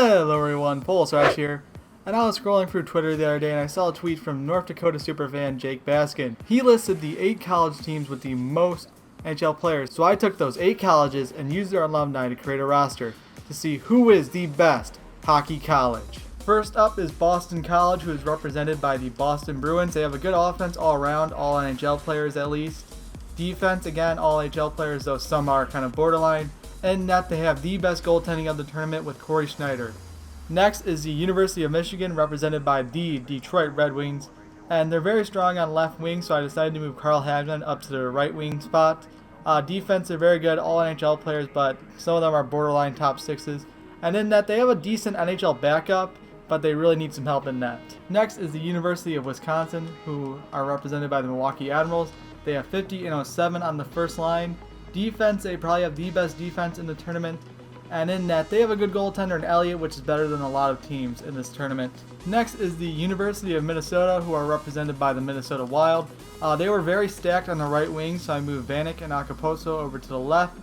Hello everyone, Polsrash here, and I was scrolling through Twitter the other day and I saw a tweet from North Dakota superfan Jake Baskin. He listed the 8 college teams with the most NHL players, so I took those 8 colleges and used their alumni to create a roster to see who is the best hockey college. First up is Boston College, who is represented by the Boston Bruins. They have a good offense all around, all NHL players at least. Defense, again, all NHL players, though some are kind of borderline. And net, they have the best goaltending of the tournament with Corey Schneider. Next is the University of Michigan, represented by the Detroit Red Wings. And they're very strong on left wing, so I decided to move Carl Hagelin up to the right wing spot. Defense, they're very good, all NHL players, but some of them are borderline top sixes. And in net, they have a decent NHL backup, but they really need some help in net. Next is the University of Wisconsin, who are represented by the Milwaukee Admirals. They have 50 and 07 on the first line. Defense, they probably have the best defense in the tournament. And in net, they have a good goaltender in Elliott, which is better than a lot of teams in this tournament. Next is the University of Minnesota, who are represented by the Minnesota Wild. They were very stacked on the right wing, so I moved Vanek and Acapulco over to the left.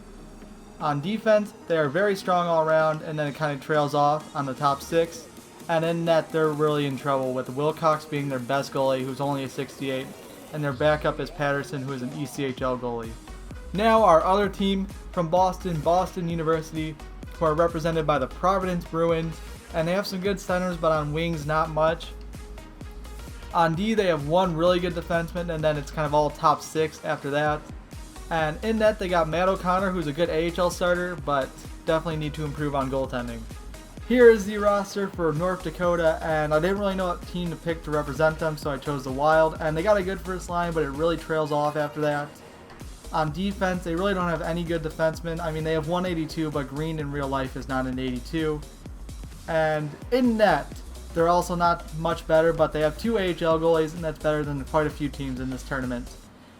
On defense, they are very strong all around, and then it kind of trails off on the top 6. And in net, they're really in trouble with Wilcox being their best goalie, who's only a 68, and their backup is Patterson, who is an ECHL goalie. Now our other team from Boston, Boston University, who are represented by the Providence Bruins, and they have some good centers, but on wings not much. On D, they have one really good defenseman, and then it's kind of all top 6 after that. And in net, they got Matt O'Connor, who's a good AHL starter, but definitely need to improve on goaltending. Here is the roster for North Dakota, and I didn't really know what team to pick to represent them, so I chose the Wild. And they got a good first line, but it really trails off after that. On defense, they really don't have any good defensemen. I mean, they have 182, but Green in real life is not an 82. And in net, they're also not much better, but they have 2 AHL goalies, and that's better than quite a few teams in this tournament.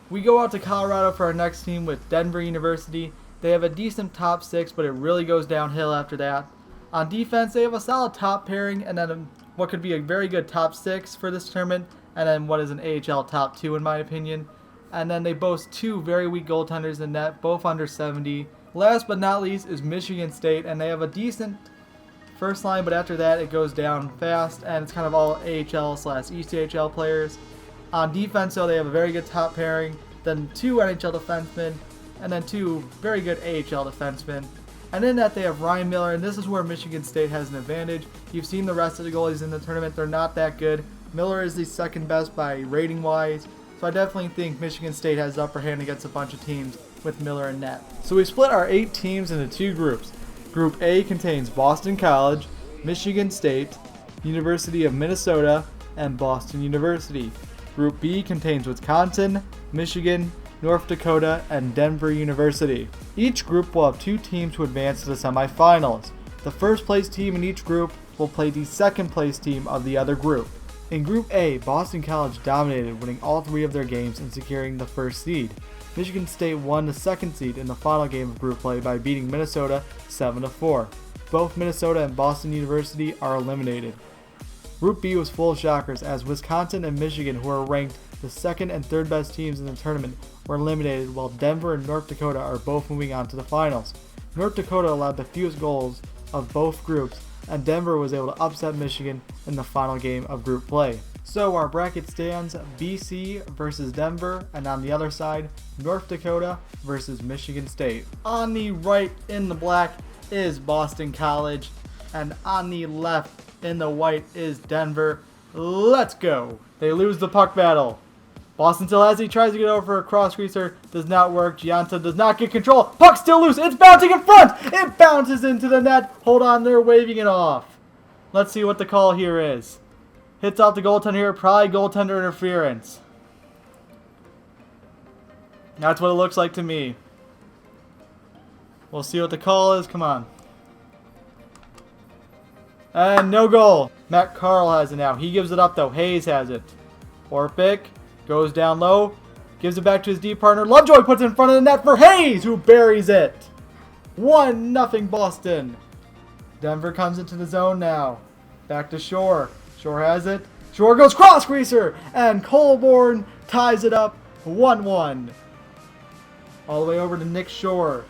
We go out to Colorado for our next team with Denver University. They have a decent top 6, but it really goes downhill after that. On defense, they have a solid top pairing, and then what could be a very good top 6 for this tournament, and then what is an AHL top 2 in my opinion. And then they boast 2 very weak goaltenders in net, both under 70. Last but not least is Michigan State, and they have a decent first line, but after that it goes down fast, and it's kind of all AHL/ECHL players. On defense, though, they have a very good top pairing, then 2 NHL defensemen, and then 2 very good AHL defensemen. And in that, they have Ryan Miller, and this is where Michigan State has an advantage. You've seen the rest of the goalies in the tournament. They're not that good. Miller is the second best by rating-wise, so I definitely think Michigan State has the upper hand against a bunch of teams with Miller in net. So we split our 8 teams into 2 groups. Group A contains Boston College, Michigan State, University of Minnesota, and Boston University. Group B contains Wisconsin, Michigan, North Dakota, and Denver University. Each group will have 2 teams who advance to the semifinals. The first place team in each group will play the second place team of the other group. In Group A, Boston College dominated, winning all 3 of their games and securing the first seed. Michigan State won the second seed in the final game of group play by beating Minnesota 7-4. Both Minnesota and Boston University are eliminated. Group B was full of shockers, as Wisconsin and Michigan, who are ranked the second and third best teams in the tournament, were eliminated, while Denver and North Dakota are both moving on to the finals. North Dakota allowed the fewest goals of both groups, and Denver was able to upset Michigan in the final game of group play. So our bracket stands BC versus Denver, and on the other side, North Dakota versus Michigan State. On the right in the black is Boston College, and on the left in the white is Denver. Let's go! They lose the puck battle. Boston still has it. He tries to get over for a cross-creaser. Does not work. Gianta does not get control. Puck still loose. It's bouncing in front. It bounces into the net. Hold on, they're waving it off. Let's see what the call here is. Hits off the goaltender here. Probably goaltender interference. That's what it looks like to me. We'll see what the call is. Come on. And no goal. Matt Carl has it now. He gives it up though. Hayes has it. Orpik goes down low. Gives it back to his D partner. Lovejoy puts it in front of the net for Hayes, who buries it. 1-0 Boston. Denver comes into the zone now. Back to Shore. Shore has it. Shore goes cross-creaser. And Colborne ties it up 1-1. All the way over to Nick Shore.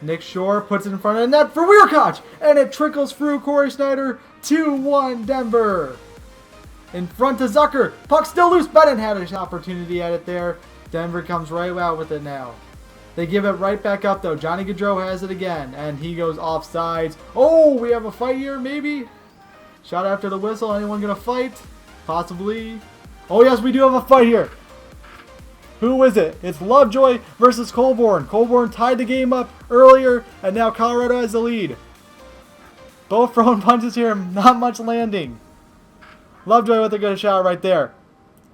Nick Shore puts it in front of the net for Weirkoch, and it trickles through Corey Snyder. 2-1 Denver. In front to Zucker. Puck still loose. Bennett had an opportunity at it there. Denver comes right out with it now. They give it right back up though. Johnny Gaudreau has it again, and he goes offsides. Oh, we have a fight here, maybe? Shot after the whistle. Anyone gonna fight? Possibly. Oh yes, we do have a fight here. Who is it? It's Lovejoy versus Colborne. Colborne tied the game up earlier, and now Colorado has the lead. Both throwing punches here, not much landing. Lovejoy with a good shot right there.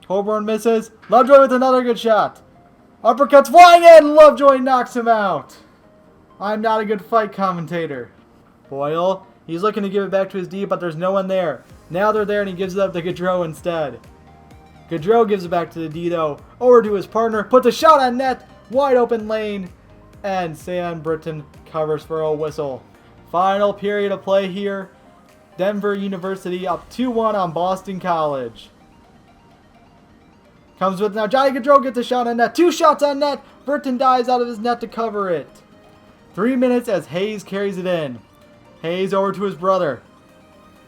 Colborne misses. Lovejoy with another good shot. Uppercuts flying in. Lovejoy knocks him out. I'm not a good fight commentator. Boyle, he's looking to give it back to his D, but there's no one there. Now they're there, and he gives it up to Gaudreau instead. Gaudreau gives it back to the D, though. Over to his partner. Puts a shot on net. Wide open lane. And Sam Britton covers for a whistle. Final period of play here. Denver University up 2-1 on Boston College. Comes with now. Johnny Gaudreau gets a shot on net. 2 shots on net. Britton dives out of his net to cover it. 3 minutes as Hayes carries it in. Hayes over to his brother.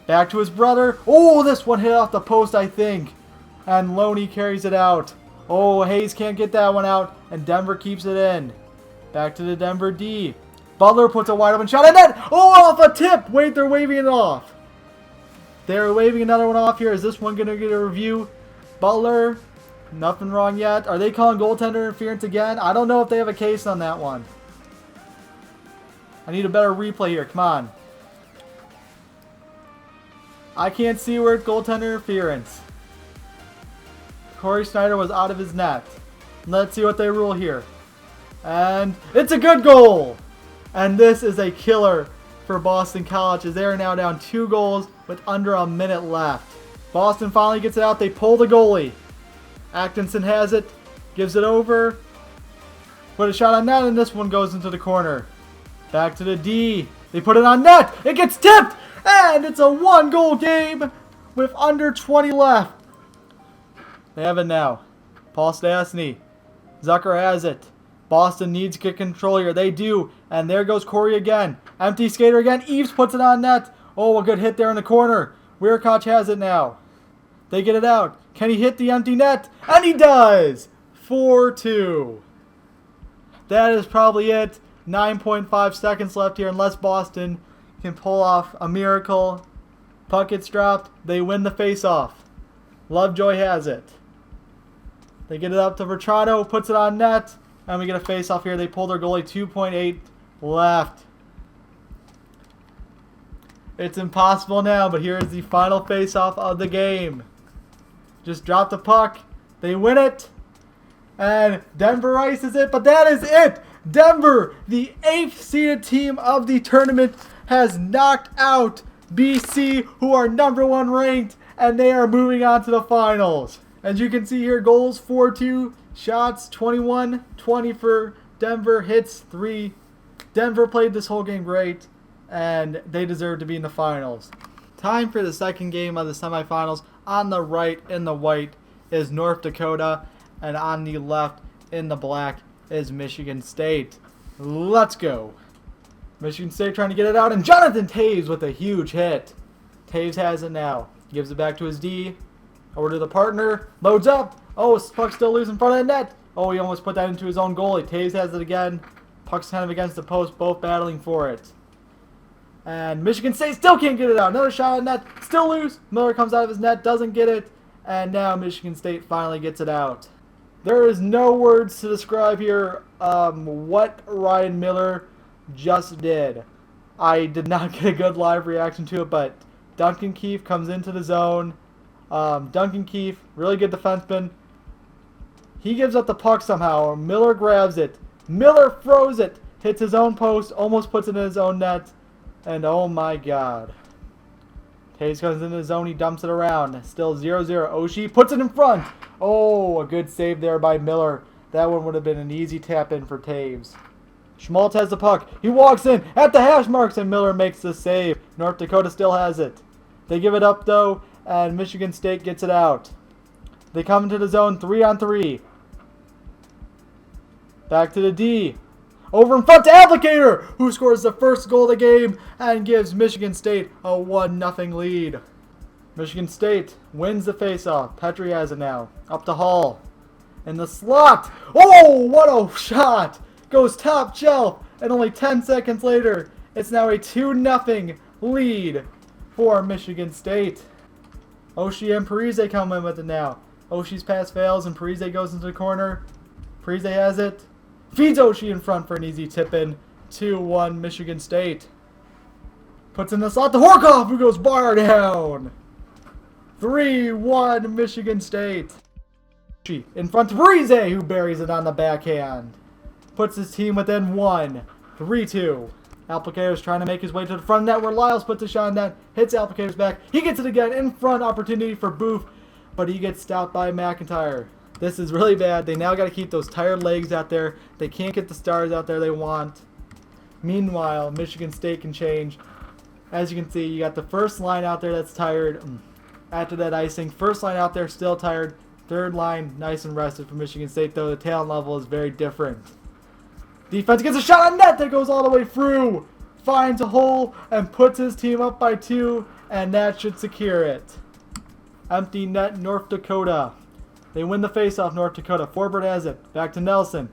Back to his brother. Oh, this one hit off the post, I think. And Loney carries it out. Oh, Hayes can't get that one out. And Denver keeps it in. Back to the Denver D. Butler puts a wide open shot on net. Oh, off a tip. Wait, they're waving it off. They're waving another one off here. Is this one going to get a review? Butler, nothing wrong yet. Are they calling goaltender interference again? I don't know if they have a case on that one. I need a better replay here. Come on. I can't see where it's goaltender interference. Corey Snyder was out of his net. Let's see what they rule here. And it's a good goal. And this is a killer for Boston College as they are now down 2 goals with under a minute left. Boston finally gets it out. They pull the goalie. Atkinson has it. Gives it over. Put a shot on net, and this one goes into the corner. Back to the D. They put it on net. It gets tipped. And it's a 1-goal game with under 20 left. They have it now. Paul Stastny. Zucker has it. Boston needs to get control here. They do. And there goes Corey again. Empty skater again. Eves puts it on net. Oh, a good hit there in the corner. Weirkoch has it now. They get it out. Can he hit the empty net? And he does. 4-2. That is probably it. 9.5 seconds left here unless Boston can pull off a miracle. Puck gets dropped. They win the face-off. Lovejoy has it. They get it up to Vertrano. Puts it on net. And we get a face-off here. They pull their goalie. 2.8 left. It's impossible now, but here is the final face-off of the game. Just drop the puck. They win it. And Denver ices it, but that is it. Denver, the 8th seeded team of the tournament, has knocked out BC, who are #1 ranked, and they are moving on to the finals. As you can see here, goals 4-2, shots 21-20 for Denver, hits 3. Denver played this whole game great, and they deserve to be in the finals. Time for the second game of the semifinals. On the right in the white is North Dakota, and on the left in the black is Michigan State. Let's go. Michigan State trying to get it out, and Jonathan Toews with a huge hit. Toews has it now. Gives it back to his D. Over to the partner. Loads up. Oh, puck still loose in front of the net. Oh, he almost put that into his own goalie. Toews has it again. Puck's kind of against the post, both battling for it. And Michigan State still can't get it out. Another shot on net. Still loose. Miller comes out of his net, doesn't get it. And now Michigan State finally gets it out. There is no words to describe here what Ryan Miller just did. I did not get a good live reaction to it, but Duncan Keith comes into the zone. Duncan Keith, really good defenseman. He gives up the puck somehow. Miller grabs it. Miller throws it. Hits his own post. Almost puts it in his own net. And oh my god. Toews comes into the zone. He dumps it around. Still 0-0. Oshie puts it in front. Oh, a good save there by Miller. That one would have been an easy tap in for Toews. Schmaltz has the puck. He walks in at the hash marks, and Miller makes the save. North Dakota still has it. They give it up, though, and Michigan State gets it out. They come into the zone 3-on-3. Back to the D. Over in front to Applicator, who scores the first goal of the game and gives Michigan State a 1-0 lead. Michigan State wins the faceoff. Petrie has it now. Up to Hall. In the slot. Oh, what a shot. Goes top shelf. And only 10 seconds later, it's now a 2-0 lead for Michigan State. Oshie and Parise come in with it now. Oshie's pass fails and Parise goes into the corner. Parise has it. Feeds Oshie in front for an easy tip-in. 2-1 Michigan State. Puts in the slot to Horkoff, who goes bar down. 3-1 Michigan State. In front to Parise, who buries it on the backhand. Puts his team within 1. 3-2. Applicator's trying to make his way to the front net where Lyles puts a shot on net. Hits Applicator's back. He gets it again in front. Opportunity for Booth. But he gets stopped by McIntyre. This is really bad. They now got to keep those tired legs out there. They can't get the stars out there they want. Meanwhile, Michigan State can change. As you can see, you got the first line out there that's tired. After that icing, first line out there still tired. Third line nice and rested for Michigan State, though the talent level is very different. Defense gets a shot on net that goes all the way through. Finds a hole and puts his team up by 2, and that should secure it. Empty net, North Dakota. They win the faceoff, North Dakota. Forbert has it. Back to Nelson.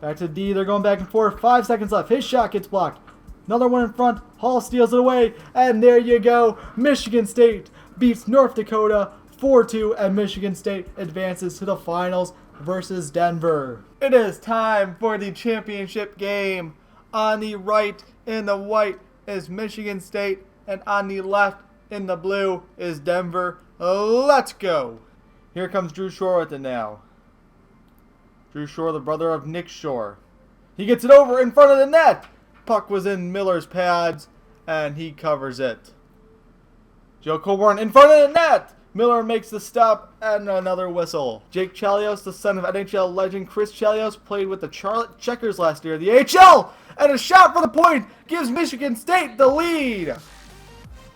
Back to D. They're going back and forth. 5 seconds left. His shot gets blocked. Another one in front. Hall steals it away. And there you go. Michigan State beats North Dakota 4-2, and Michigan State advances to the finals versus Denver. It is time for the championship game. On the right in the white is Michigan State, and on the left in the blue is Denver. Let's go. Here comes Drew Shore with it now. Drew Shore, the brother of Nick Shore. He gets it over in front of the net. Puck was in Miller's pads, and he covers it. Joe Colborne in front of the net. Miller makes the stop and another whistle. Jake Chelios, the son of NHL legend Chris Chelios, played with the Charlotte Checkers last year, the AHL, and a shot for the point gives Michigan State the lead.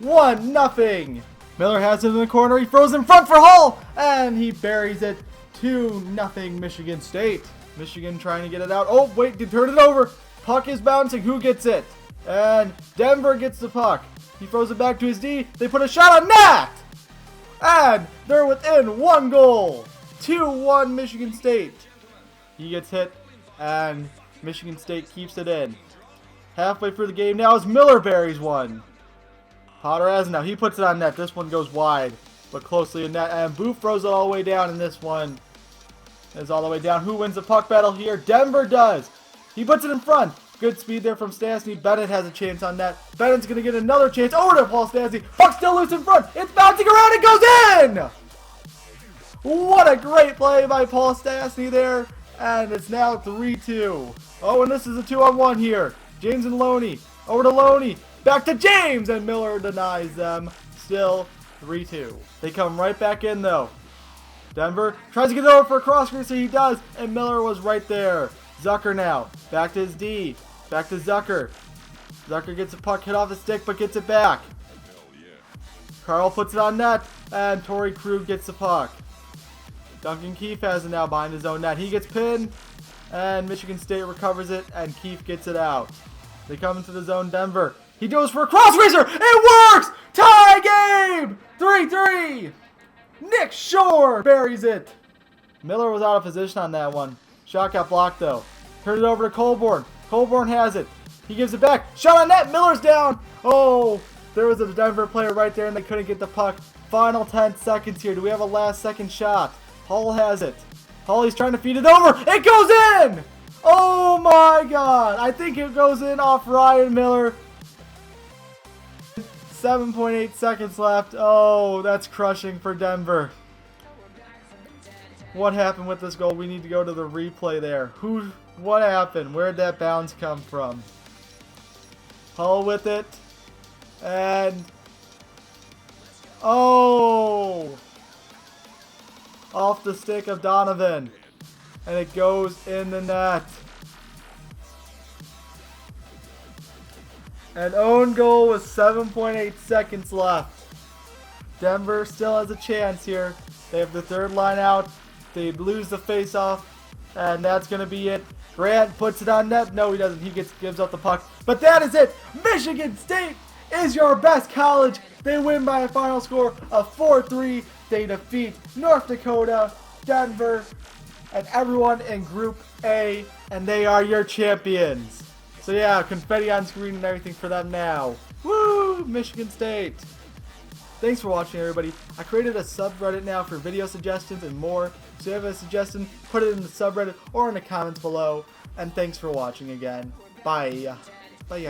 1-0. Miller has it in the corner. He throws in front for Hall, and he buries it. 2-0 Michigan State. Michigan trying to get it out. Oh, wait, they turn it over. Puck is bouncing. Who gets it? And Denver gets the puck. He throws it back to his D. They put a shot on net. And they're within 1 goal. 2-1 Michigan State. He gets hit, and Michigan State keeps it in. Halfway through the game now as Miller buries one. Potter has it now. He puts it on net. This one goes wide, but closely in net. And Booth throws it all the way down, and this one is all the way down. Who wins the puck battle here? Denver does. He puts it in front. Good speed there from Stastny. Bennett has a chance on that. Bennett's going to get another chance. Over to Paul Stastny. Puck still loose in front. It's bouncing around. It goes in! What a great play by Paul Stastny there. And it's now 3-2. Oh, and this is a 2-on-1 here. James and Loney. Over to Loney. Back to James. And Miller denies them. Still 3-2. They come right back in, though. Denver tries to get it over for a cross-crease, so he does. And Miller was right there. Zucker now. Back to his D. Back to Zucker. Zucker gets the puck hit off the stick, but gets it back. Carl puts it on net, and Torrey Krug gets the puck. Duncan Keefe has it now behind his own net. He gets pinned, and Michigan State recovers it, and Keefe gets it out. They come into the zone, Denver. He goes for a cross racer. It works! Tie game! 3-3. Nick Shore buries it. Miller was out of position on that one. Shot got blocked, though. Turn it over to Colborne. Colborne has it. He gives it back. Shot on net. Miller's down. Oh, there was a Denver player right there, and they couldn't get the puck. Final 10 seconds here. Do we have a last second shot? Hall has it. Hall, he's trying to feed it over. It goes in! Oh, my God. I think it goes in off Ryan Miller. 7.8 seconds left. Oh, that's crushing for Denver. What happened with this goal? We need to go to the replay there. What happened? Where did that bounce come from? Hull with it. And... oh! Off the stick of Donovan. And it goes in the net. An own goal with 7.8 seconds left. Denver still has a chance here. They have the third line out. They lose the face-off, and that's going to be it. Grant puts it on net. No, he doesn't. He gives up the puck. But that is it. Michigan State is your best college. They win by a final score of 4-3. They defeat North Dakota, Denver, and everyone in Group A, and they are your champions. So yeah, confetti on screen and everything for them now. Woo! Michigan State. Thanks for watching, everybody. I created a subreddit now for video suggestions and more. So if you have a suggestion, put it in the subreddit or in the comments below. And thanks for watching again. Bye. Bye.